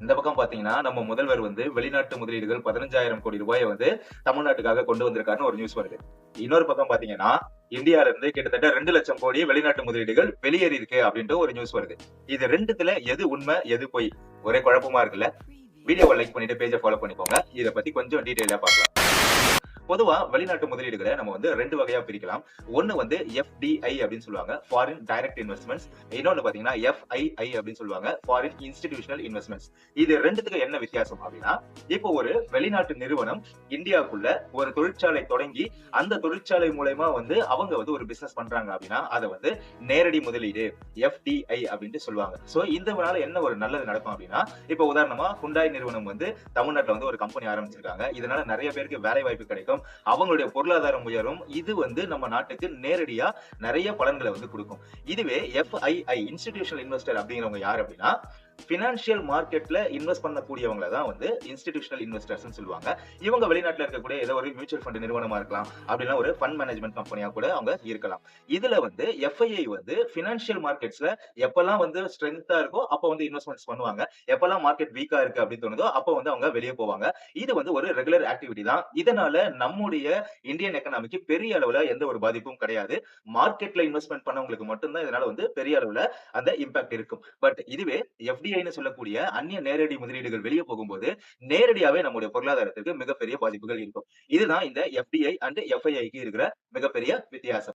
இந்த பக்கம் பாத்தீங்கன்னா, நம்ம முதல்வர் வந்து வெளிநாட்டு முதலீடுகள் 15,000 கோடி ரூபாய வந்து தமிழ்நாட்டுக்காக கொண்டு வந்திருக்காருன்னு ஒரு நியூஸ் வருது. இன்னொரு பக்கம் பாத்தீங்கன்னா, இந்தியால இருந்து கிட்டத்தட்ட 2,00,000 கோடி வெளிநாட்டு முதலீடுகள் வெளியேறி இருக்கு அப்படின்ற ஒரு நியூஸ் வருது. இது 2த்துல எது உண்மை, எது பொய்? ஒரே குழப்பமா இருக்குல்ல? வீடியோவ லைக் பண்ணிட்டு பேஜ ஃபாலோ பண்ணிக்கோங்க. இத பத்தி கொஞ்சம் டீடைலா பார்க்கலாம். பொதுவா வெளிநாட்டு முதலீடுகளை நம்ம வந்து 2 வகையா பிரிக்கலாம். ஒண்ணு வந்து எஃப்டிஐ அப்படின்னு சொல்லுவாங்க. Foreign direct investments. இன்னொன்னு பாத்தீங்கன்னா எஃப்ஐஐ அப்படின்னு சொல்லுவாங்க. Foreign institutional investments. இது 2த்துக்கு என்ன வித்தியாசம் அப்படின்னா, இப்போ ஒரு வெளிநாட்டு நிறுவனம் இந்தியாக்குள்ள ஒரு தொழிற்சாலை தொடங்கி அந்த தொழிற்சாலை மூலமா வந்து அவங்க வந்து ஒரு பிசினஸ் பண்றாங்க அப்படின்னா அதை வந்து நேரடி முதலீடு எஃப்டிஐ அப்படின்ட்டு சொல்லுவாங்க. சோ இதனால என்ன ஒரு நல்லது நடக்கும் அப்படின்னா, இப்போ உதாரணமா ஹுண்டாய் நிறுவனம் வந்து தமிழ்நாட்டுல வந்து ஒரு கம்பெனி ஆரம்பிச்சிருக்காங்க. இதனால நிறைய பேருக்கு வேலை வாய்ப்பு கிடைக்கும். அவங்களுடைய பொருளாதாரம் உயரும். இது வந்து நம்ம நாட்டுக்கு நேரடியா நிறைய பலன்களை வந்து கொடுக்கும். இதுவே எஃப்ஐஐ இன்ஸ்டிடியூஷனல் இன்வெஸ்டர் அப்படிங்கிறவங்க யார் அப்படின்னா, பினான்சியல் மார்க்கெட்ல இன்வெஸ்ட் பண்ணக்கூடியவங்க தான் வந்து இன்ஸ்டிடியூஷனல் இன்வெஸ்டர்ஸ் சொல்லுவாங்க. இவங்க வெளிநாட்டுல இருக்கக்கூடிய ஏதோ ஒரு மியூச்சுவல் ஃபண்ட் நிறுவனமா இருக்கலாம், அப்படின்னா ஒரு ஃபண்ட் மேனேஜ்மெண்ட் கம்பெனியா கூட அவங்க இருக்கலாம். இதுல வந்து எஃப்ஐஐ வந்து பினான்சியல் மார்க்கெட்ஸ்ல எப்பெல்லாம் வந்து ஸ்ட்ரென்த்தா இருக்கோ அப்ப வந்து இன்வெஸ்ட்மெண்ட்ஸ் பண்ணுவாங்க. எப்பெல்லாம் மார்க்கெட் வீக்கா இருக்கு அப்படின்னு தோணுதோ அப்ப வந்து அவங்க வெளியே போவாங்க. இது வந்து ஒரு ரெகுலர் ஆக்டிவிட்டி தான். இதனால நம்முடைய இந்தியன் எக்கனாமிக்கு பெரிய அளவுல எந்த ஒரு பாதிப்பும் கிடையாது. மார்க்கெட்ல இன்வெஸ்ட்மெண்ட் பண்ணவங்களுக்கு மட்டும்தான் இதனால வந்து பெரிய அளவுல அந்த இம்பாக்ட் இருக்கும். பட் இதுவே எஃப்டிஐன்னு சொல்லக்கூடிய அந்நிய நேரடி முதலீடுகள் வெளியே போகும்போது நேரடியாவே நம்முடைய பொருளாதாரத்துக்கு மிகப்பெரிய பாதிப்புகள் இருக்கும். இதுதான் இந்த எஃப்டிஐ அண்ட் எஃப்ஐஐக்கு இருக்கிற மிகப்பெரிய வித்தியாசம்.